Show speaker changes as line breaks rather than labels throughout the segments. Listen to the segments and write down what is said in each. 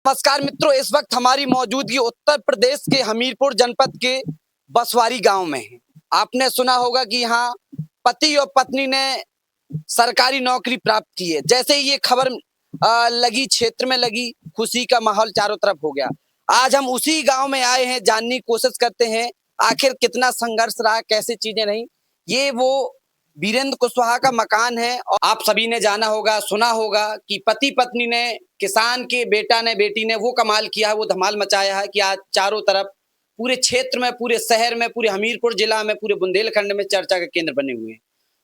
नमस्कार मित्रों, इस वक्त हमारी मौजूदगी उत्तर प्रदेश के हमीरपुर जनपद के बसवारी गांव में है। आपने सुना होगा कि यहाँ पति और पत्नी ने सरकारी नौकरी प्राप्त की है। जैसे ही ये खबर लगी, क्षेत्र में लगी, खुशी का माहौल चारों तरफ हो गया। आज हम उसी गांव में आए हैं, जानने की कोशिश करते हैं आखिर कितना संघर्ष रहा, कैसे चीजें रही। ये वो वीरेंद्र कुशवाहा का मकान है और आप सभी ने जाना होगा, सुना होगा कि पति पत्नी ने, किसान के बेटा ने, बेटी ने वो कमाल किया है, वो धमाल मचाया है कि आज चारों तरफ पूरे क्षेत्र में, पूरे शहर में, पूरे हमीरपुर जिला में, पूरे बुंदेलखंड में चर्चा के केंद्र बने हुए हैं।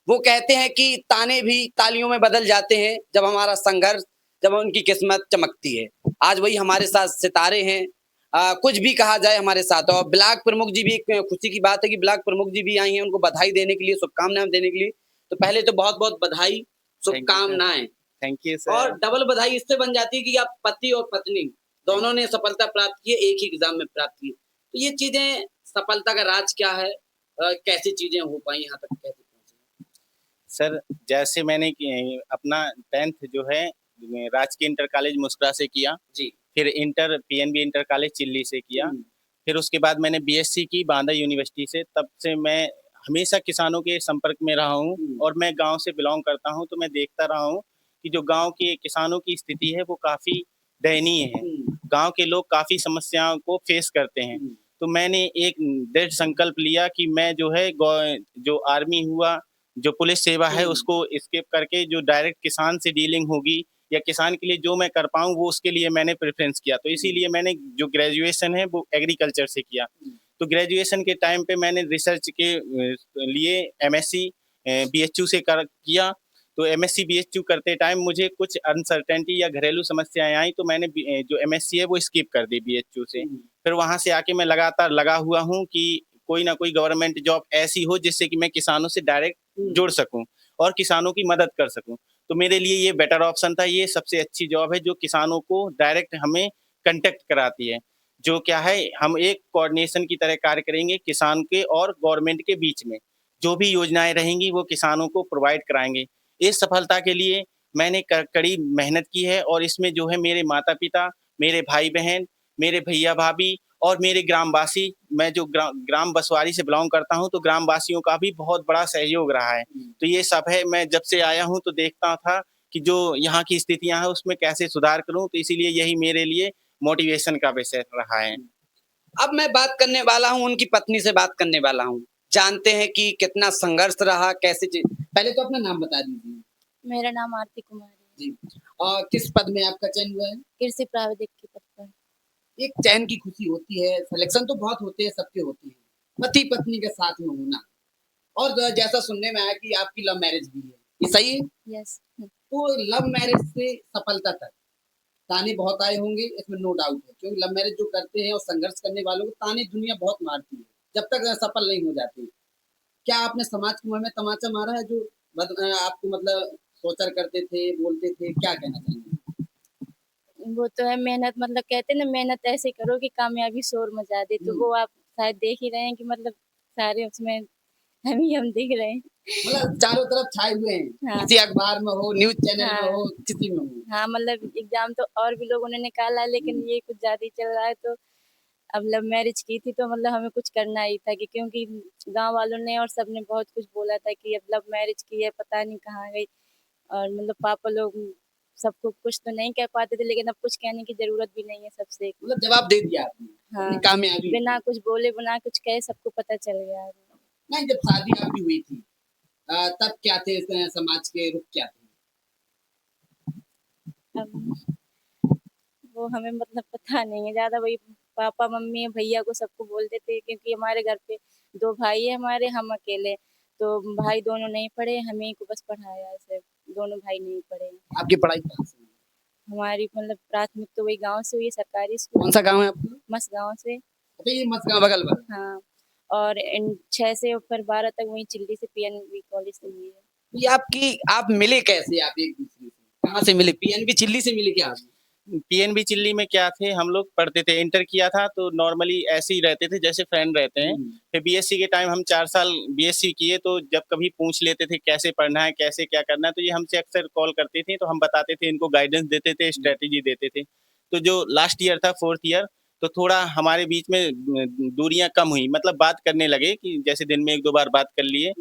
वो कहते हैं कि ताने भी तालियों में बदल जाते हैं जब हमारा संघर्ष, जब उनकी किस्मत चमकती है। आज वही हमारे साथ सितारे हैं। कुछ भी कहा जाए हमारे साथ। और ब्लॉक प्रमुख जी भी, एक खुशी की बात है कि ब्लॉक प्रमुख जी भी आई हैं उनको बधाई देने के लिए, शुभकामनाएं देने के लिए। तो पहले तो बहुत बहुत बधाई, शुभकामनाएं।
Thank you sir.
और डबल बधाई इससे बन जाती है कि आप पति और पत्नी दोनों ने सफलता प्राप्त की है, एक ही एग्जाम में प्राप्त की। तो ये चीजें, सफलता का राज क्या है, कैसी चीजें हो पाई यहाँ तक, कैसे पहुंचे?
सर, जैसे मैंने अपना 10th जो है राजकीय इंटर कॉलेज मुस्कुरा से किया
जी।
फिर inter PNB inter college chilli से किया। फिर उसके बाद मैंने बीएससी की बांदा यूनिवर्सिटी से। तब से मैं हमेशा किसानों के संपर्क में रहा हूँ और मैं गांव से बिलोंग करता हूँ, तो मैं देखता रहा हूँ कि जो गांव के किसानों की स्थिति है वो काफी दयनीय है। गांव के लोग काफी समस्याओं को फेस करते हैं। तो मैंने एक दृढ़ संकल्प लिया कि मैं जो है जो आर्मी हुआ, जो पुलिस सेवा है, उसको स्किप करके जो डायरेक्ट किसान से डीलिंग होगी या किसान के लिए जो मैं कर पाऊँ वो उसके लिए मैंने प्रेफरेंस किया। तो इसीलिए मैंने जो ग्रेजुएशन है वो एग्रीकल्चर से किया। तो ग्रेजुएशन के टाइम पे मैंने रिसर्च के लिए एमएससी बीएचयू से किया। तो एमएससी बीएचयू करते टाइम मुझे कुछ अनसर्टेनिटी या घरेलू समस्याएं आई, तो मैंने जो एमएससी है वो स्किप कर दी बीएचयू से। फिर वहां से आके मैं लगातार लगा हुआ हूँ कि कोई ना कोई गवर्नमेंट जॉब ऐसी हो जिससे कि मैं किसानों से डायरेक्ट जुड़ सकूं और किसानों की मदद कर सकूं। तो मेरे लिए ये बेटर ऑप्शन था। ये सबसे अच्छी जॉब है जो किसानों को डायरेक्ट हमें कांटेक्ट कराती है। जो क्या है, हम एक कोऑर्डिनेशन की तरह कार्य करेंगे किसान के और गवर्नमेंट के बीच में। जो भी योजनाएं रहेंगी वो किसानों को प्रोवाइड कराएंगे। इस सफलता के लिए मैंने कड़ी मेहनत की है और इसमें जो है मेरे माता पिता, मेरे भाई बहन, मेरे भैया भाभी और मेरे ग्रामवासी, मैं जो ग्राम बसवारी से बिलोंग करता हूं, तो ग्रामवासियों का भी बहुत बड़ा सहयोग रहा है। तो ये सब है। मैं जब से आया हूं तो देखता था कि जो यहाँ की स्थितियां हैं उसमें कैसे सुधार करूं, तो इसीलिए यही मेरे लिए मोटिवेशन का विषय रहा है।
अब मैं बात करने वाला हूँ, उनकी पत्नी से बात करने वाला हूँ। जानते हैं कि कितना संघर्ष रहा, कैसे चीज। पहले तो अपना नाम बता दीजिए।
मेरा नाम आरती कुमारी है।
जी। और किस पद में आपका चयन हुआ है?
कृषि प्राविधिक के पद पर।
एक चयन की खुशी होती है, सिलेक्शन तो बहुत होते हैं, सबके होते हैं, पति पत्नी के साथ में होना। और जैसा सुनने में आया कि आपकी लव मैरिज भी है, ये सही है?
यस।
तो लव मैरिज से सफलता तक ताने बहुत आए होंगे, इसमें नो डाउट है, क्योंकि लव मैरिज जो करते हैं और संघर्ष करने वालों को ताने दुनिया बहुत मारती है जब तक सफल नहीं हो जाते। क्या आपने समाज के मुंह में तमाचा मारा है जो आपको मतलब सोचा करते थे, बोलते थे? क्या कहना चाहेंगे?
वो तो है मेहनत, मतलब कहते ना, मेहनत ऐसे करो कि कामयाबी शोर मचा दे। तो वो आप शायद देख ही रहे हैं कि मतलब सारे उसमें हम दिख रहे हैं।
मतलब चारों तरफ छाए हुए हैं।
हाँ।
किसी अखबार में हो, न्यूज चैनल
हाँ।
में हो, किसी में हो।
हाँ, मतलब एग्जाम तो और भी लोगों ने निकाला है, लेकिन ये कुछ ज्यादा ही चल रहा है। तो अब लव मैरिज की थी तो मतलब हमें कुछ करना ही था कि, क्योंकि गांव वालों ने और सबने बहुत कुछ बोला था कि अब लव मैरिज की है, पता नहीं कहाँ गई। और मतलब पापा लोग सबको कुछ तो नहीं कह पाते थे, लेकिन अब कुछ कहने की जरूरत भी नहीं है सबसे।
मतलब जवाब दे दिया आपने।
हाँ,
अपनी कामयाबी
बिना कुछ बोले, बिना कुछ कहे सबको पता चल गया।
नहीं, जब शादी आपकी हुई थी तब क्या थे समाज के रुख, क्या थे?
अब वो हमें मतलब पता नहीं है ज्यादा। वही पापा मम्मी भैया को सबको बोलते थे, क्योंकि हमारे घर पे 2 भाई है हमारे, हम अकेले। तो भाई दोनों नहीं पढ़े, हमें को बस पढ़ाया है सिर्फ। दोनों भाई नहीं पढ़े।
आपकी पढ़ाई कहाँ से हुई?
हमारी मतलब प्राथमिक तो वही गांव से हुई, सरकारी स्कूल।
कौन सा गांव है आपका?
मस गांव से।
अच्छा, ये मसगांव बगल में।
हाँ। और इन 6 से फिर 12 तक वही चिल्ली से पीएनबी कॉलेज से हुई है।
ये आप मिले कैसे? आप एक दूसरे से कहाँ से मिले? पीएनबी चिल्ली से मिले क्या आप?
पीएनबी चिल्ली में क्या थे, हम लोग पढ़ते थे, इंटर किया था तो नॉर्मली ऐसे ही रहते थे जैसे फ्रेंड रहते हैं। फिर बीएससी के टाइम हम 4 साल बीएससी किए, तो जब कभी पूछ लेते थे कैसे पढ़ना है, कैसे क्या करना है, तो ये हमसे अक्सर कॉल करते थे, तो हम बताते थे, इनको गाइडेंस देते थे, स्ट्रेटेजी देते थे। तो जो लास्ट ईयर था 4th ईयर, तो थोड़ा हमारे बीच में दूरियां कम हुई, मतलब बात करने लगे कि जैसे दिन में 1-2 बार बात कर लिए।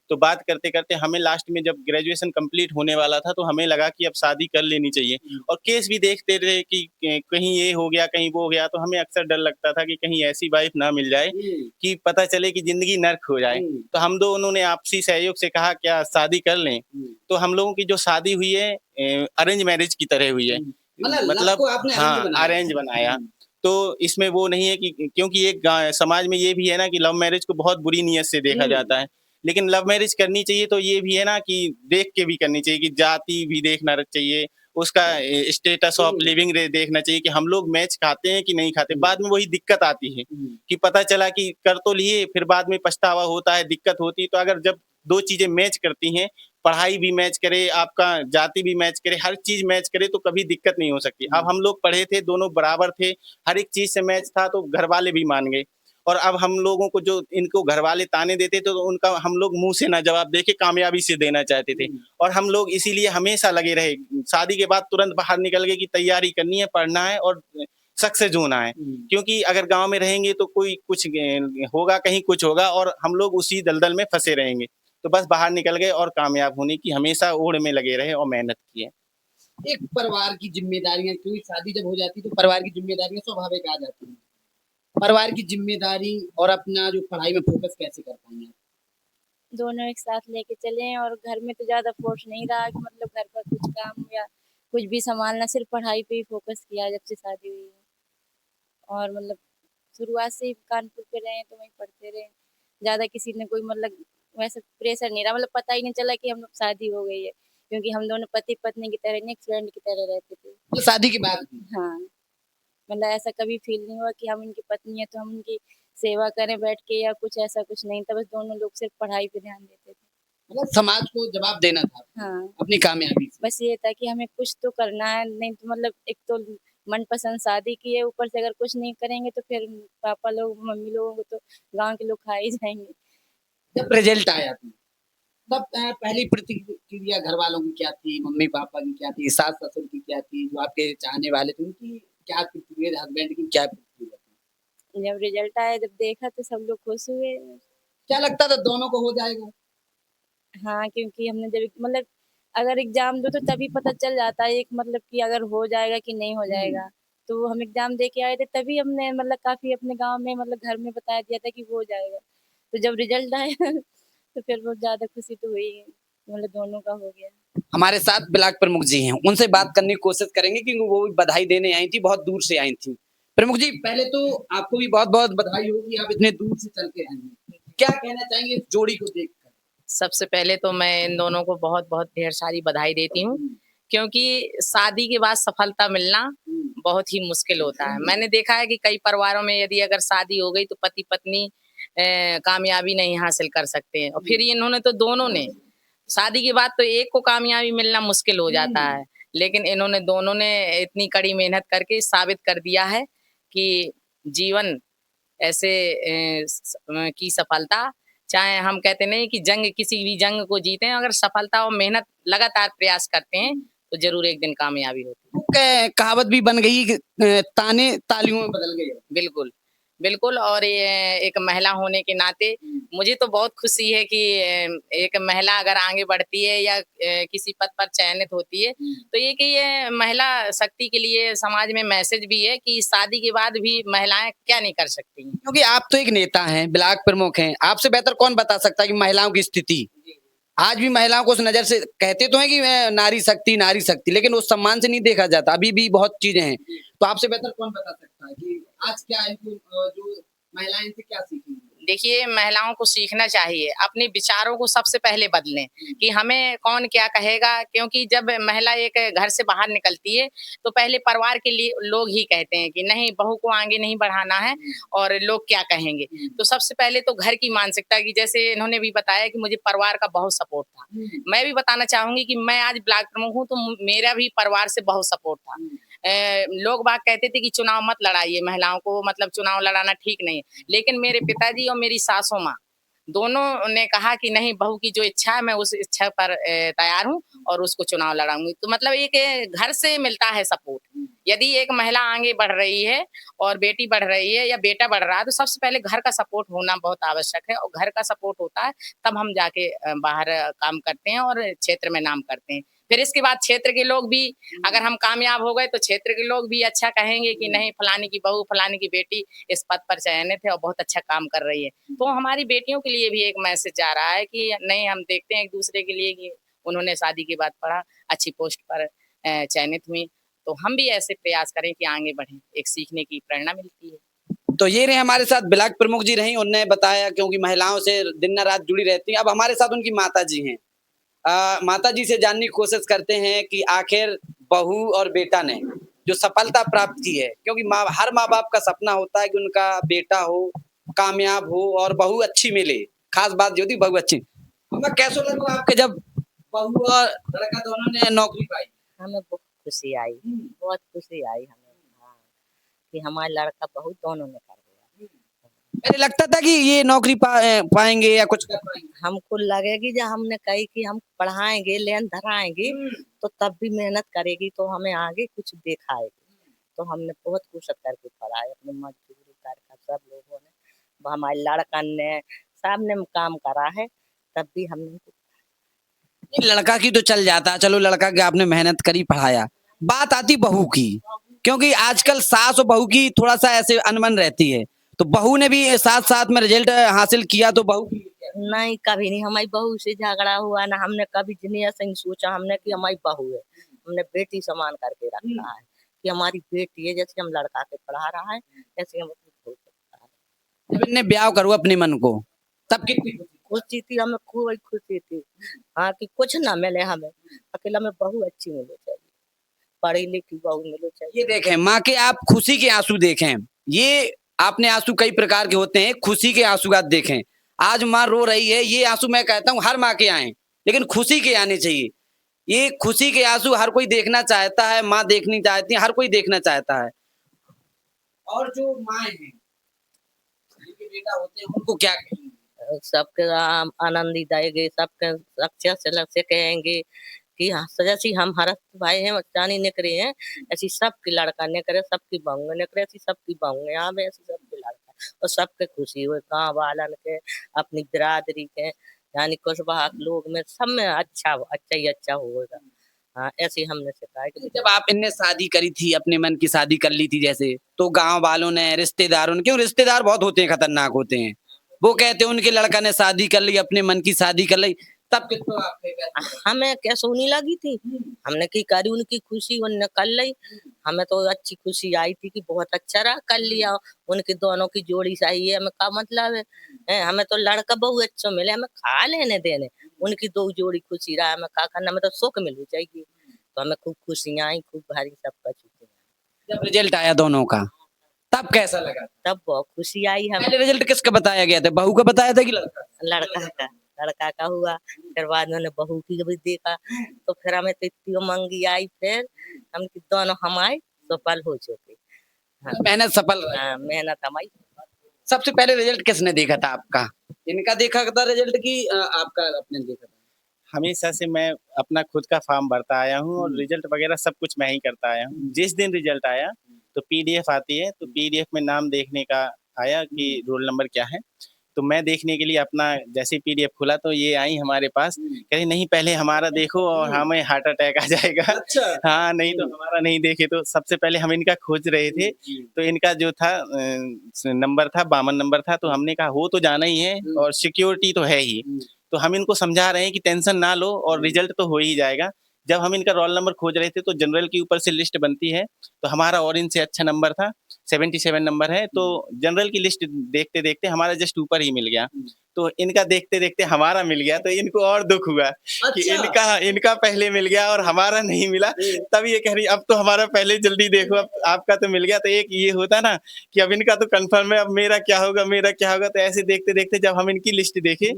तो बात करते करते हमें लास्ट में जब ग्रेजुएशन कंप्लीट होने वाला था, तो हमें लगा कि अब शादी कर लेनी चाहिए। और केस भी देखते रहे कि कहीं ये हो गया, कहीं वो हो गया, तो हमें अक्सर डर लगता था कि कहीं ऐसी वाइफ ना मिल जाए कि पता चले कि जिंदगी नर्क हो जाए। तो हम दोनों ने आपसी सहयोग से कहा क्या शादी कर लें। तो हम लोगों की जो शादी हुई है अरेंज मैरिज की तरह हुई है।
मतलब आपने
हाँ, अरेंज बनाया। तो इसमें वो नहीं है कि क्योंकि एक समाज में ये भी है ना कि लव मैरिज को बहुत बुरी नीयत से देखा जाता है। लेकिन लव मैरिज करनी चाहिए तो ये भी है ना कि देख के भी करनी चाहिए, कि जाति भी देखना चाहिए, उसका स्टेटस ऑफ लिविंग देखना चाहिए कि हम लोग मैच खाते हैं कि नहीं खाते। बाद में वही दिक्कत आती है कि पता चला कि कर तो लिए, फिर बाद में पछतावा होता है, दिक्कत होती है। तो अगर जब 2 चीजें मैच करती हैं, पढ़ाई भी मैच करे, आपका जाति भी मैच करे, हर चीज मैच करे, तो कभी दिक्कत नहीं हो सकती। अब हम लोग पढ़े थे, दोनों बराबर थे, हर एक चीज से मैच था, तो घर वाले भी मान गए। और अब हम लोगों को जो इनको घर वाले ताने देते थे, तो उनका हम लोग मुंह से ना जवाब देके कामयाबी से देना चाहते थे। और हम लोग इसीलिए हमेशा लगे रहे, शादी के बाद तुरंत बाहर निकल गए कि तैयारी करनी है, पढ़ना है और सक्सेस होना है। क्योंकि अगर गांव में रहेंगे तो कोई कुछ होगा, कहीं कुछ होगा, और हम लोग उसी दलदल में फंसे रहेंगे। तो बस बाहर निकल गए और कामयाब होने की हमेशा ओड़ में लगे रहे और मेहनत की है।
एक परिवार की जिम्मेदारियां, क्योंकि शादी जब हो जाती है तो परिवार की जिम्मेदारियां स्वाभाविक आ जाती हैं। परिवार की जिम्मेदारी और अपना जो पढ़ाई में फोकस कैसे कर पाएंगे आप?
दोनों एक साथ लेके चले। और घर में तो ज्यादा फोर्स नहीं रहा कि मतलब घर पर कुछ काम या कुछ भी संभालना, सिर्फ पढ़ाई पे ही फोकस किया जब से शादी हुई है। और मतलब शुरुआत से ही कानपुर पे रहे तो वहीं पढ़ते रहे। ज्यादा किसी ने कोई मतलब वैसा प्रेशर नहीं रहा, मतलब पता ही नहीं चला कि हम लोग शादी हो गई है, क्योंकि हम दोनों पति पत्नी की तरह नहीं, एक फ्रेंड की तरह रहते थे।
तो शादी के बाद भी?
हाँ, मतलब ऐसा कभी फील नहीं हुआ कि हम उनकी पत्नी है तो हम उनकी सेवा करें बैठ के, या कुछ ऐसा कुछ नहीं था। बस दोनों लोग सिर्फ पढ़ाई पे ध्यान देते थे।
मतलब समाज को जवाब देना था
हाँ,
अपनी कामयाबी से।
बस ये था कि हमें कुछ तो करना है, नहीं तो मतलब एक तो मनपसंद शादी की है, ऊपर से अगर कुछ नहीं करेंगे तो फिर पापा लोग मम्मी लोगों को तो गांव के लोग खा ही जाएंगे।
जब रिजल्ट आया था तब पहली प्रतिक्रिया घर वालों की क्या थी, मम्मी पापा की क्या थी, सास ससुर की क्या थी, जो आपके चाहने वाले थे उनकी क्या प्रतिक्रिया, हस्बैंड की क्या प्रतिक्रिया थी?
जब रिजल्ट आया, जब देखा तो सब लोग खुश हुए।
क्या लगता था दोनों को हो जाएगा?
हाँ, क्योंकि हमने जब मतलब अगर एग्जाम दो तो तभी पता चल जाता है एक मतलब कि अगर हो जाएगा कि नहीं हो जाएगा। तो हम एग्जाम दे के आए थे, तभी हमने मतलब काफी अपने गांव में मतलब घर में बता दिया था कि वो हो जाएगा। तो जब रिजल्ट आया तो फिर बहुत ज्यादा खुशी तो हुई, मतलब दोनों का हो गया।
हमारे साथ ब्लॉक प्रमुख जी हैं, उनसे बात करने की कोशिश करेंगे क्योंकि वो भी बधाई देने आई थी, बहुत दूर से आई थी। प्रमुख जी, पहले तो आपको भी बहुत बहुत बधाई हो कि आप इतने दूर से चल के आए हैं। क्या कहना चाहेंगे इस जोड़ी को देखकर?
सबसे पहले तो मैं इन दोनों को बहुत-बहुत ढेर सारी बधाई देती हूँ, क्योंकि शादी के बाद सफलता मिलना बहुत ही मुश्किल होता है। मैंने देखा है कि कई परिवारों में यदि अगर शादी हो गई तो पति-पत्नी कामयाबी नहीं हासिल कर सकते हैं, और फिर इन्होंने तो दोनों ने शादी के बाद तो एक को कामयाबी मिलना मुश्किल हो जाता है, लेकिन इन्होंने दोनों ने इतनी कड़ी मेहनत करके साबित कर दिया है कि जीवन ऐसे की सफलता, चाहे हम कहते नहीं कि जंग, किसी भी जंग को जीते हैं, अगर सफलता और मेहनत लगातार प्रयास करते हैं तो जरूर एक दिन कामयाबी होती है।
कहावत भी बन गई कि ताने तालियों में बदल गए।
बिल्कुल, बिल्कुल। और ये एक महिला होने के नाते मुझे तो बहुत खुशी है कि एक महिला अगर आगे बढ़ती है या किसी पद पर चयनित होती है, तो ये महिला शक्ति के लिए समाज में मैसेज भी है कि शादी के बाद भी महिलाएं क्या नहीं कर सकती हैं।
क्योंकि आप तो एक नेता हैं, ब्लॉक प्रमुख हैं, आपसे बेहतर कौन बता सकता है कि महिलाओं की स्थिति आज भी महिलाओं को उस नजर से कहते तो हैं कि नारी शक्ति, लेकिन उस सम्मान से नहीं देखा जाता, अभी भी बहुत चीजें हैं। तो आपसे बेहतर कौन बता सकता है कि आज क्या इनको जो महिलाएं इनसे क्या सीखेंगी?
देखिए, महिलाओं को सीखना चाहिए, अपने विचारों को सबसे पहले बदलें कि हमें कौन क्या कहेगा, क्योंकि जब महिला एक घर से बाहर निकलती है, तो पहले परिवार के लिए लोग ही कहते हैं कि नहीं, बहू को आगे नहीं बढ़ाना है और लोग क्या कहेंगे। तो सबसे पहले तो घर की मानसिकता की, जैसे इन्होंने भी बताया कि मुझे परिवार का बहुत सपोर्ट था। मैं भी बताना चाहूँगी कि मैं आज ब्लॉक प्रमुख हूँ, तो मेरा भी परिवार से बहुत सपोर्ट था। लोग बात कहते थे कि चुनाव मत लड़ाइए, महिलाओं को मतलब चुनाव लड़ाना ठीक नहीं है। लेकिन मेरे पिताजी और मेरी सासू माँ दोनों ने कहा कि नहीं, बहू की जो इच्छा है मैं उस इच्छा पर तैयार हूँ और उसको चुनाव लड़ाऊंगी। तो मतलब एक घर से मिलता है सपोर्ट, यदि एक महिला आगे बढ़ रही है और बेटी बढ़ रही है या बेटा बढ़ रहा है तो सबसे पहले घर का सपोर्ट होना बहुत आवश्यक है, और घर का सपोर्ट होता है तब हम जाके बाहर काम करते हैं और क्षेत्र में नाम करते हैं। फिर इसके बाद क्षेत्र के लोग भी, अगर हम कामयाब हो गए तो क्षेत्र के लोग भी अच्छा कहेंगे कि नहीं, फलानी की बहू, फलानी की बेटी इस पद पर चयनित है और बहुत अच्छा काम कर रही है। तो हमारी बेटियों के लिए भी एक मैसेज जा रहा है कि नहीं, हम देखते हैं एक दूसरे के लिए कि उन्होंने शादी के बाद पढ़ा, अच्छी पोस्ट पर चयनित हुई, तो हम भी ऐसे प्रयास करें कि आगे बढ़ें, एक सीखने की प्रेरणा मिलती है।
तो ये रहे हमारे साथ ब्लॉक प्रमुख जी रही, उन्होंने बताया क्योंकि महिलाओं से दिन रात जुड़ी रहती हैं। अब हमारे साथ उनकी माता जी हैं। माता जी से जानने की कोशिश करते हैं कि आखिर बहू और बेटा ने जो सफलता प्राप्त की है, क्योंकि हर माँ बाप का सपना होता है कि उनका बेटा हो, कामयाब हो और बहू अच्छी मिले। खास बात ये होती है बहू अच्छी। हमें कैसा लगा आपके जब बहू और लड़का दोनों ने नौकरी पाई?
हमें बहुत खुशी आई, बहुत खुशी आई हमें। हाँ, कि हमारा लड़का बहू दोनों ने कर दिया।
पहले लगता था कि ये नौकरी पाएंगे या कुछ कर पाएंगे?
हमको लगेगी जब हमने कही कि हम पढ़ाएंगे, लेन धराएंगे, तो तब भी मेहनत करेगी तो हमें आगे कुछ दिखाएगी। तो हमने बहुत कुछ करके पढ़ाया, अपनी मजदूरी करके सब लोगों ने, हमारे लड़का ने, सबने काम करा है, तब भी हमने
लड़का की तो चल जाता, चलो लड़का की आपने मेहनत करी, पढ़ाया। बात आती बहू की, क्योंकि आजकल सास और बहू की थोड़ा सा ऐसे अनबन रहती है, तो बहू ने भी साथ साथ में रिजल्ट हासिल किया तो बहू की
नहीं, कभी नहीं हमारी बहू से झगड़ा हुआ ना, हमने कभी जिन्हें ऐसा नहीं सोचा हमने कि हमारी बहू है। हमने बेटी समान करके रखा है कि हमारी बेटी है, जैसे हम लड़का के पढ़ा रहा है ऐसे हम अपनी बहू को पढ़ा रहे हैं।
जब इनने ब्याह करो अपने मन को, तब कितनी
खुशी थी, हमें खूब खुशी थी। हाँ, कि कुछ ना मिले हमें, अकेला में बहू अच्छी मिले चाहिए, पढ़ी लिखी बहू मिले चाहिए।
ये देखें माँ के आप खुशी के आंसू देखें, ये आपने आंसू कई प्रकार के होते हैं, खुशी के आंसू आप देखें। आज माँ रो रही है, ये आंसू मैं कहता हूँ हर माँ के आए, लेकिन खुशी के आने चाहिए। ये खुशी के आंसू हर कोई देखना चाहता है, माँ देखनी चाहती है, हर कोई देखना चाहता है। और जो माँ है, जिनके बेटा होते हैं, उनको क्या कहेंगे?
सबके आनंदी देंगे, सबके अच्छे से कहेंगे कि हाँ, जैसी हम हरस भाई हैं, चानी निकरे हैं, ऐसी सबकी लड़का निकरे, सबकी बहू निकरे, ऐसी सबकी बहू यहाँ में, ऐसी सबकी लड़का, और सबके खुशी हुए, गाँव वालन के, अपनी बिरादरी के, यानी कुशवाहा लोग में, सब में अच्छा ही अच्छा होगा। हाँ, ऐसे हमने सिखाया कि
जब आप इनने शादी करी थी, अपने मन की शादी कर ली थी जैसे, तो गांव वालों ने, रिश्तेदारों ने, क्यों रिश्तेदार बहुत होते हैं, खतरनाक होते हैं, वो कहते हैं उनके लड़का ने शादी कर ली, अपने मन की शादी कर ली, तब कितना
हमें क्या सोनी लगी थी, हमने की करी, उनकी खुशी उनने कर ली, हमें तो अच्छी खुशी आई थी कि बहुत अच्छा रहा, कर लिया, उनकी दोनों की जोड़ी सही है, हमें क्या मतलब है, हमें तो लड़का बहुत अच्छा मिले, हमें खा लेने देने, उनकी दो जोड़ी खुशी रहा, हमें क्या करना, हमें तो सुख मिलनी चाहिए। तो हमें खूब खुशियाँ आई, खूब भारी सबका छुट्टी।
जब रिजल्ट आया दोनों का, तब कैसा लगा?
तब बहुत खुशी आई हमें।
पहले रिजल्ट किसका बताया गया था, बहू का बताया था कि लड़का?
लड़का का हुआ, फिर बाद में उन्होंने बहू की भी देखा, तो फिर हमें तो इतनी उमंगी आई, फिर हम कि दोनों हमारे सफल हो चुके। हाँ,
मेहनत सफल रही।
हाँ, मेहनत हमारी।
सबसे पहले रिजल्ट किसने देखा था आपका? इनका देखा था रिजल्ट की आपका अपने देखा था?
हमेशा से मैं अपना खुद का फॉर्म भरता आया हूँ और रिजल्ट वगैरह सब कुछ मैं ही करता आया हूँ। जिस दिन रिजल्ट आया तो पीडीएफ आती है, तो पीडीएफ में नाम देखने का आया कि रोल नंबर क्या है, तो मैं देखने के लिए अपना जैसे पीडीएफ खुला तो ये आई हमारे पास, कह रही नहीं पहले हमारा देखो और हमें हार्ट अटैक आ जाएगा।
अच्छा।
हाँ, नहीं तो हमारा नहीं देखे, तो सबसे पहले हम इनका खोज रहे थे, तो इनका जो था नंबर था 52 नंबर था, तो हमने कहा हो तो जाना ही है और सिक्योरिटी तो है ही, तो हम इनको समझा रहे हैं कि टेंशन ना लो और रिजल्ट तो हो ही जाएगा। जब हम इनका रोल नंबर खोज रहे थे तो जनरल के ऊपर से लिस्ट बनती है, तो हमारा और इनसे अच्छा नंबर था, 77 नंबर है, तो जनरल की लिस्ट देखते देखते हमारा जस्ट ऊपर ही मिल गया, तो इनका देखते देखते हमारा मिल गया, तो इनको और दुख हुआ कि इनका पहले मिल गया और हमारा नहीं मिला। तब ये कह रही अब तो हमारा पहले जल्दी देखो, अब आपका तो मिल गया, तो एक ये होता ना कि अब इनका तो कंफर्म है, अब मेरा क्या होगा, तो ऐसे देखते देखते जब हम इनकी लिस्ट देखे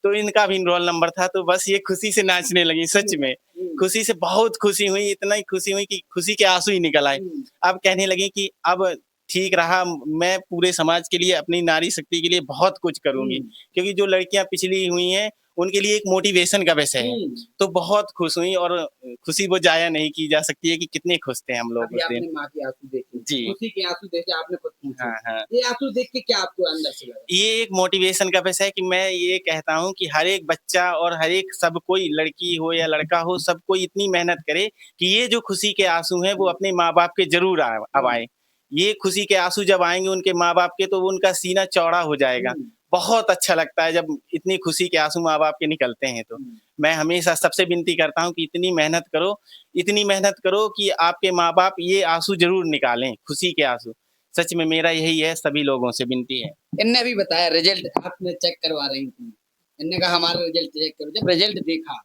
तो इनका भी रोल नंबर था, तो बस ये खुशी से नाचने लगी, सच में खुशी से बहुत खुशी हुई, इतना ही खुशी हुई कि खुशी के आंसू ही निकल आए। अब कहने लगी कि अब ठीक रहा, मैं पूरे समाज के लिए, अपनी नारी शक्ति के लिए बहुत कुछ करूंगी, क्योंकि जो लड़कियां पिछड़ी हुई हैं उनके लिए एक मोटिवेशन का विषय है। तो बहुत खुश हुई, और खुशी वो जाया नहीं की जा सकती है कि कितने खुश थे हम लोग
अभी
उस
आपने
दिन।
माँ के आंसू देखे,
जी।
खुशी के आंसू देखे, आपने खुद पूछे।
हाँ, हाँ।
ये आंसू देख के क्या आपको अंदर से लगा?
ये एक मोटिवेशन का विषय है कि मैं ये कहता हूँ कि हर एक बच्चा और हर एक सब कोई, लड़की हो या लड़का हो, सब कोई इतनी मेहनत करे कि ये जो खुशी के आंसू हैं वो अपने माँ बाप के जरूर अब आए। ये खुशी के आंसू जब आएंगे उनके माँ बाप के, तो उनका सीना चौड़ा हो जाएगा। बहुत अच्छा लगता है जब इतनी खुशी के आंसू माँ बाप के निकलते हैं। तो मैं हमेशा सबसे विनती करता हूँ कि इतनी मेहनत करो, इतनी मेहनत करो कि आपके माँ बाप ये आंसू जरूर निकालें, खुशी के आंसू। सच में मेरा यही है, सभी लोगों से विनती है।
इनने भी बताया रिजल्ट आपने चेक करवा रही थी, इनने कहा हमारा रिजल्ट चेक करो। जब रिजल्ट देखा,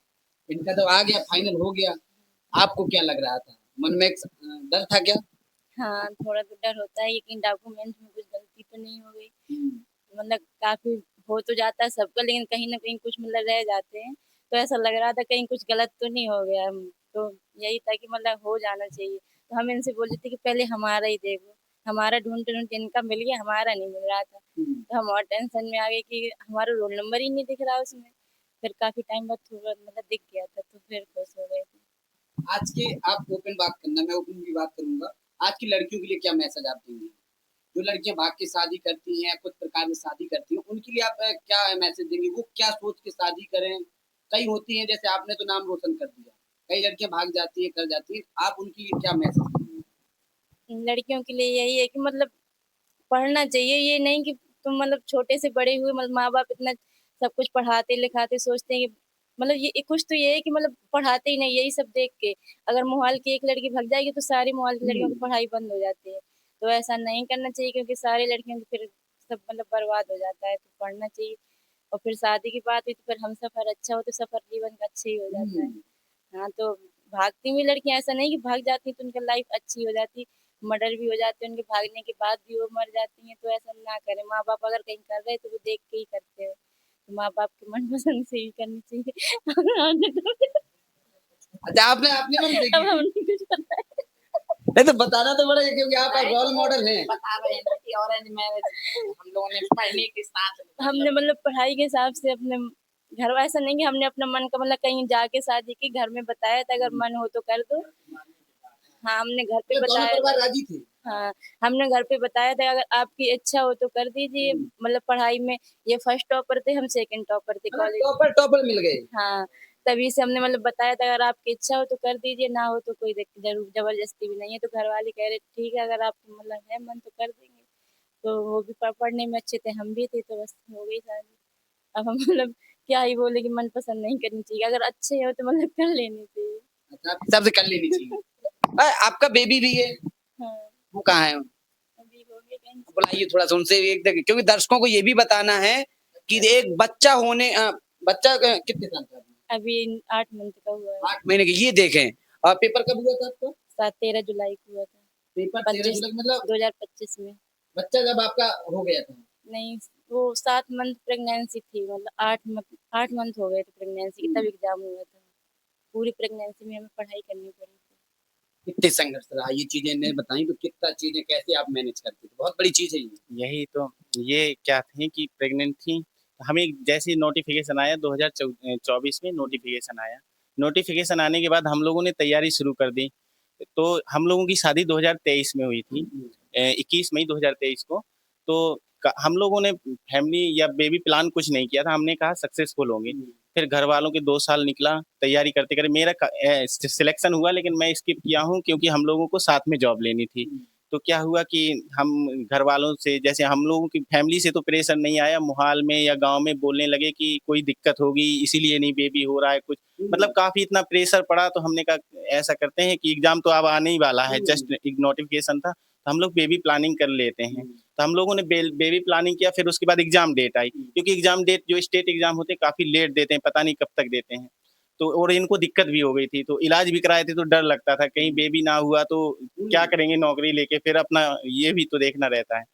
इनका तो आ गया, फाइनल हो गया, आपको क्या लग रहा था? मन में एक डर था क्या?
हाँ, थोड़ा तो डर होता है, लेकिन डॉक्यूमेंट्स में कुछ गलती तो नहीं हो गई। मतलब काफ़ी हो तो जाता है सबका, लेकिन कहीं न कहीं कुछ मतलब रह जाते हैं। तो ऐसा लग रहा था कहीं कुछ गलत तो नहीं हो गया। तो यही था कि मतलब हो जाना चाहिए। तो हम इनसे बोल रहे थे कि पहले हमारा ही देखो, हमारा ढूँढते-ढूँढते इनका मिल गया, हमारा नहीं मिल रहा था। तो हम और टेंशन में आ गए कि हमारा रोल नंबर ही नहीं दिख रहा उसमें। फिर काफ़ी टाइम बाद थोड़ा मतलब दिख गया था, तो फिर खुश हो गए थे।
आज के आप ओपन बात करना, मैं ओपन भी बात करूंगा। आज की लड़कियों के लिए क्या मैसेज आप देंगे? जो लड़कियां भाग के शादी करती हैं, कुछ प्रकार में शादी करती हैं, उनके लिए आप क्या मैसेज देंगे? वो क्या सोच के शादी करें? कई होती हैं, जैसे आपने तो नाम रोशन कर दिया, कई लड़कियां भाग जाती हैं, कर जाती हैं, आप उनके लिए क्या मैसेज देंगे?
लड़कियों के लिए यही है कि मतलब पढ़ना चाहिए, ये नहीं कि तुम मतलब छोटे से बड़े हुए मतलब माँ-बाप इतना सब कुछ पढ़ाते लिखाते सोचते हैं कि मतलब ये कुछ तो ये है कि मतलब पढ़ाते ही नहीं, यही सब देख के। अगर मोहाल की एक लड़की भाग जाएगी तो सारी मोहाल की लड़कियों की पढ़ाई बंद हो जाती है। तो ऐसा नहीं करना चाहिए, क्योंकि सारी लड़कियों की फिर सब मतलब बर्बाद हो जाता है, तो पढ़ना चाहिए। और फिर शादी की बात हुई तो फिर हमसफ़र अच्छा हो तो सफ़र जीवन का अच्छा ही हो जाता है। हाँ, तो भागती हुई लड़कियाँ, ऐसा नहीं कि भाग जाती हैं तो उनका लाइफ अच्छी हो जाती, मर्डर भी हो जाते हैं, उनके भागने के बाद भी वो मर जाती हैं, तो ऐसा ना करें। माँ-बाप अगर कहीं कर रहे हैं तो वो देख के ही करते हैं। तो माँ-बाप की मनपसंद से ही करनी चाहिए। अगर आने दो
अच्छा, आपने अपने मन से
अब
की
हम
थी?
नहीं कुछ पता है।
नहीं तो बताना तो बड़ा है, क्योंकि आप रोल मॉडल हैं।
बता रहे हैं कि ऑरेंज मैरिज हम लोगों ने पढ़ने के साथ
हमने मतलब पढ़ाई के हिसाब से अपने घर, ऐसा नहीं कि हमने अपना मन का मतलब कहीं जाके शादी की, घर में बताया था अगर मन हो तो कर दो। हाँ, हमने घर पे
मतलब दोनों
बताया
परिवार
था।
राजी थे?
हाँ, हमने घर पे बताया था अगर आपकी इच्छा हो तो कर दीजिए। मतलब पढ़ाई में ये फर्स्ट टॉपर थे, हम सेकंड टॉपर थे
मतलब
कॉलेज।
टॉपर टॉपर मिल गए।
हाँ, तभी से हमने मतलब बताया था अगर आपकी इच्छा हो तो कर दीजिए, ना हो तो कोई जरूर जबरदस्ती भी नहीं है। तो घर वाले कह रहे ठीक है, अगर आपको मतलब है मन तो कर देंगे। तो वो भी पढ़ने में अच्छे थे, हम भी थे, तो बस हो गई शादी। अब हम मतलब क्या ही बोले कि मनपसंद नहीं करनी चाहिए, अगर अच्छे हो तो मतलब कर लेनी चाहिए।
अच्छा, आप हिसाब से कर लेनी चाहिए। आपका बेबी भी है,
हाँ,
वो कहाँ है?
अभी हो गए कहीं से।
बुलाइए थोड़ा सा उनसे एक देख, क्योंकि दर्शकों को ये भी बताना है कि एक बच्चा होने बच्चा कितने साल का है?
अभी 8 मंथ का हुआ है।
8 महीने की, ये देखें। और पेपर कब हुआ था आपका?
13 जुलाई को हुआ था।
पेपर 13
25
जुलाई मतलब
2025 में।
बच्चा जब आपका हो गया था?
नहीं, वो 7 मंथ प्रेगनेंसी थी, मतलब 8 मंथ हो गए थे प्रेगनेंसी के, तब एग्ज़ाम हुआ था। पूरी प्रेगनेंसी में हमें पढ़ाई करनी पड़ी थी।
कितने संघर्ष रहा, ये चीजें इन्हें बताई तो कितना चीजें कैसे आप मैनेज करते थे? बहुत बड़ी चीज है ये।
यही तो, ये क्या थी कि प्रेग्नेंट थी, हमें जैसे नोटिफिकेशन आया 2024 में नोटिफिकेशन आया। नोटिफिकेशन आने के बाद हम लोगों ने तैयारी शुरू कर दी। तो हम लोगों की शादी 2023 में हुई थी, 21 मई 2023 को। तो हम लोगों ने फैमिली या बेबी प्लान कुछ नहीं किया था, हमने कहा सक्सेसफुल होंगे। फिर घर वालों के 2 साल निकला तैयारी करते करते, मेरा सिलेक्शन हुआ, लेकिन मैं स्किप किया हूँ क्योंकि हम लोगों को साथ में जॉब लेनी थी। तो क्या हुआ कि हम घर वालों से, जैसे हम लोगों की फैमिली से तो प्रेशर नहीं आया, मोहाल में या गांव में बोलने लगे कि कोई दिक्कत होगी इसीलिए नहीं बेबी हो रहा है कुछ, मतलब काफी इतना प्रेशर पड़ा। तो हमने कहा ऐसा करते हैं कि एग्जाम तो अब आने ही वाला है, जस्ट एक नोटिफिकेशन था, तो हम लोग बेबी प्लानिंग कर लेते हैं। तो हम लोगों ने बेबी प्लानिंग किया। फिर उसके बाद एग्जाम डेट आई, क्योंकि एग्जाम डेट जो स्टेट एग्जाम होते हैं काफी लेट देते हैं, पता नहीं कब तक देते हैं। तो और इनको दिक्कत भी हो गई थी, तो इलाज भी कराए थे, तो डर लगता था कहीं बेबी ना हुआ तो क्या करेंगे नौकरी लेके, फिर अपना ये भी तो देखना रहता है।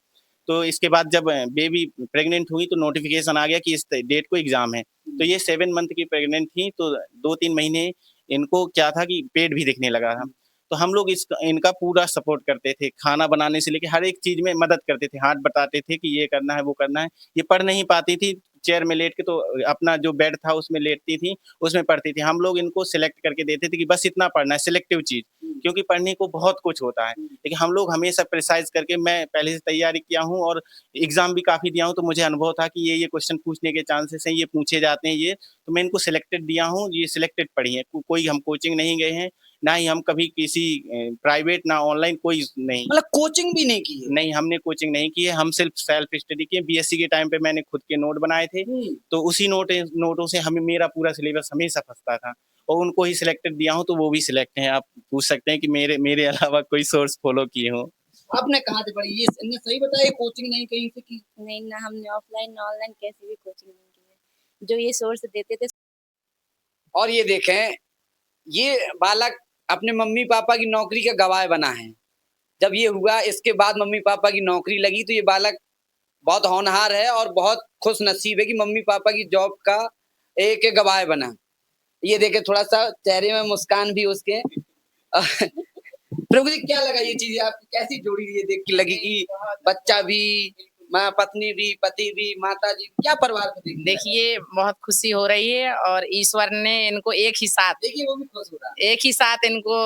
तो इसके बाद जब बेबी प्रेग्नेंट हुई तो नोटिफिकेशन आ गया कि इस डेट को एग्जाम है। तो ये 7 मंथ की प्रेग्नेंट थी, तो 2-3 महीने इनको क्या था कि पेट भी दिखने लगा था। तो हम लोग इनका पूरा सपोर्ट करते थे, खाना बनाने से लेके हर एक चीज़ में मदद करते थे, हाथ बटाते थे कि ये करना है, वो करना है। ये पढ़ नहीं पाती थी, चेयर में लेट के तो अपना जो बेड था उसमें लेटती थी, उसमें पढ़ती थी। हम लोग इनको सिलेक्ट करके देते थे कि बस इतना पढ़ना है, सिलेक्टिव चीज़, क्योंकि पढ़ने को बहुत कुछ होता है। लेकिन हम लोग हमेशा प्रिसाइज़ करके मैं पहले से तैयारी किया हूँ और एग्ज़ाम भी काफ़ी दिया हूँ, तो मुझे अनुभव था कि ये क्वेश्चन पूछने के चांसेस हैं, ये पूछे जाते हैं ये, तो मैं इनको सिलेक्टेड दिया हूँ, ये सिलेक्टेड पढ़ी हैं। कोई हम कोचिंग नहीं गए हैं, ना ही हम कभी किसी प्राइवेट ना ऑनलाइन कोई नहीं।
मतलब कोचिंग भी नहीं की है?
नहीं, हमने कोचिंग नहीं की है, हम सिर्फ सेल्फ स्टडी किए। बीएससी के टाइम पे मैंने खुद के नोट बनाए थे, तो उसी नोटों से हमें मेरा पूरा सिलेबस हमेशा फँसता था और उनको ही सिलेक्टेड दिया हूँ, तो वो भी सिलेक्ट हैं। आप पूछ सकते हैं कि मेरे मेरे अलावा कोई सोर्स फॉलो किए हों।
आपने कहाँ से पढ़ी? ये इनने सही बताया, ये कोचिंग नहीं कहीं से की?
नहीं ना, हमने ऑफलाइन ना ऑनलाइन कैसी भी कोचिंग नहीं की है। जो ये सोर्स देते थे
और ये देखें, ये बालक अपने मम्मी-पापा की नौकरी का गवाह बना है। जब ये हुआ, इसके बाद मम्मी-पापा की नौकरी लगी, तो ये बालक बहुत होनहार है और बहुत खुशनसीब है कि मम्मी-पापा की जॉब का एक गवाह बना। ये देखें, थोड़ा-सा चेहरे में मुस्कान भी उसके। प्रभु जी, क्या लगा ये चीज़ें आपको कैसी जोड़ी ये देख के लगी कि बच्चा भी, माँ पत्नी भी, पति भी, माताजी, क्या परिवार को देख के लगा?
देखिए बहुत खुशी हो रही है और ईश्वर ने इनको एक ही साथ
देखिए, वो भी खुश हो रहा है।
एक ही साथ इनको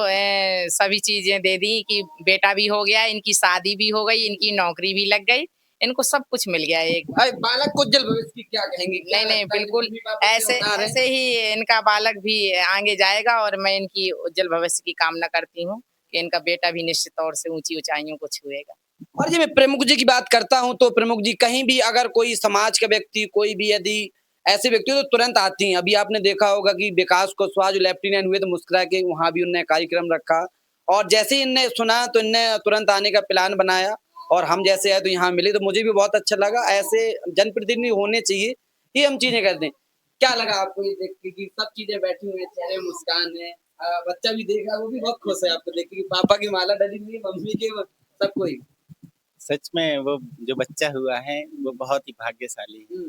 सभी चीजें दे दी कि बेटा भी हो गया, इनकी शादी भी हो गई, इनकी नौकरी भी लग गई, इनको सब कुछ मिल गया एक।
अरे बालक को उज्जवल भविष्य की क्या कहेंगे? क्या
नहीं नहीं
लगता है कि
बिल्कुल
मम्मी-पापा के
ऐसे
होनहार हैं?
ऐसे ही इनका बालक भी आगे जाएगा और मैं इनकी उज्जवल भविष्य की कामना करती हूँ कि इनका बेटा भी निश्चित तौर से ऊंची ऊंचाइयों को छुएगा।
और जी, मैं प्रमुख जी की बात करता हूँ, तो प्रमुख जी कहीं भी अगर कोई समाज का व्यक्ति, कोई भी यदि ऐसे व्यक्ति हो तो तुरंत आती हैं। अभी आपने देखा होगा कि विकास कुशवाहा जो लेफ्टिनेंट हुए तो मुस्कुरा के वहाँ भी उन्होंने कार्यक्रम रखा और जैसे ही इनने सुना तो इनने तुरंत आने का प्लान बनाया और हम जैसे आए तो यहाँ मिले, तो मुझे भी बहुत अच्छा लगा। ऐसे जनप्रतिनिधि होने चाहिए, ये हम चीज़ें करते हैं। क्या लगा आपको ये देख के कि सब चीज़ें बैठी हुई हैं, चेहरे में मुस्कान है? बच्चा भी देख रहा है, वो भी बहुत खुश है आपको देख के कि पापा की माला डली हुई है, मम्मी के, सबको ही।
सच में वो जो बच्चा हुआ है, वो बहुत ही भाग्यशाली है
हुँ,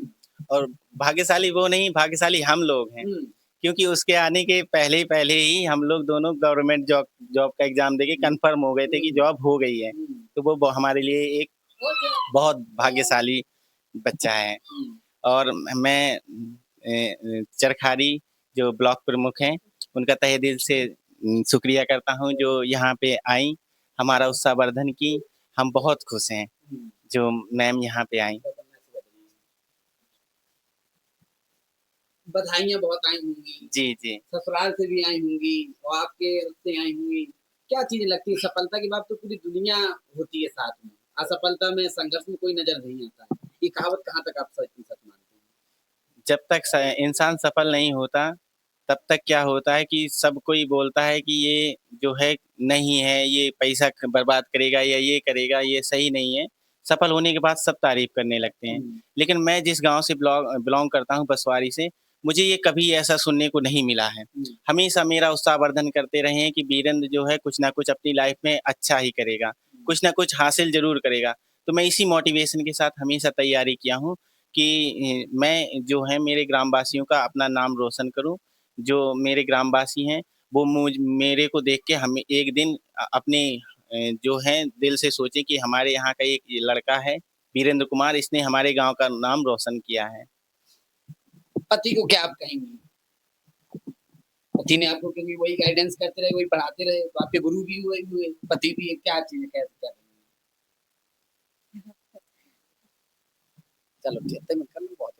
और भाग्यशाली वो नहीं, भाग्यशाली हम लोग हैं।
हुँ।
क्योंकि उसके आने के पहले ही हम लोग दोनों गवर्नमेंट जॉब जॉब का एग्ज़ाम देके कन्फर्म हो गए थे कि जॉब हो गई है। तो वो हमारे लिए एक बहुत भाग्यशाली बच्चा है और मैं चरखारी जो ब्लॉक प्रमुख हैं, उनका तहे दिल से शुक्रिया करता हूँ जो यहाँ पे आईं, हमारा उत्साहवर्धन की। हम बहुत खुश हैं, जो मैम यहाँ पे आईं।
बधाइयाँ बहुत आई होंगी,
जी, जी।
ससुराल से भी आई होंगी और आपके से आई होंगी। क्या चीज़ें लगती है सफलता के बाद तो पूरी दुनिया होती है साथ में, असफलता में, संघर्ष में कोई नज़र नहीं आता है। ये कहावत कहाँ तक आप सच मानते हैं?
जब तक इंसान सफल नहीं होता, तब तक क्या होता है कि सब कोई बोलता है कि ये जो है नहीं है, ये पैसा बर्बाद करेगा या ये करेगा, ये सही नहीं है। सफल होने के बाद सब तारीफ करने लगते हैं। लेकिन मैं जिस गांव से बिलोंग करता हूँ, बसवारी से, मुझे ये कभी ऐसा सुनने को नहीं मिला है। हमेशा मेरा उत्साहवर्धन करते रहे हैं कि वीरेंद्र जो है कुछ ना कुछ अपनी लाइफ में अच्छा ही करेगा, कुछ ना कुछ हासिल जरूर करेगा। तो मैं इसी मोटिवेशन के साथ हमेशा तैयारी किया हूँ कि मैं जो है मेरे ग्रामवासियों का अपना नाम रोशन करूँ। जो मेरे ग्रामवासी हैं, वो मेरे को देख के हमें एक दिन अपने जो है दिल से सोचे कि हमारे यहाँ का एक ये लड़का है, वीरेंद्र कुमार, इसने हमारे गाँव का नाम रोशन किया है।
पति को क्या आप कहेंगी? पति ने आपको क्योंकि वही गाइडेंस करते रहे, वही पढ़ाते रहे, तो आपके गुरु भी वही हुए, पति भी क्या चीज़ें क्या क्या कहेंगी? चलो ठीक है, मैं कर लूँ बहुत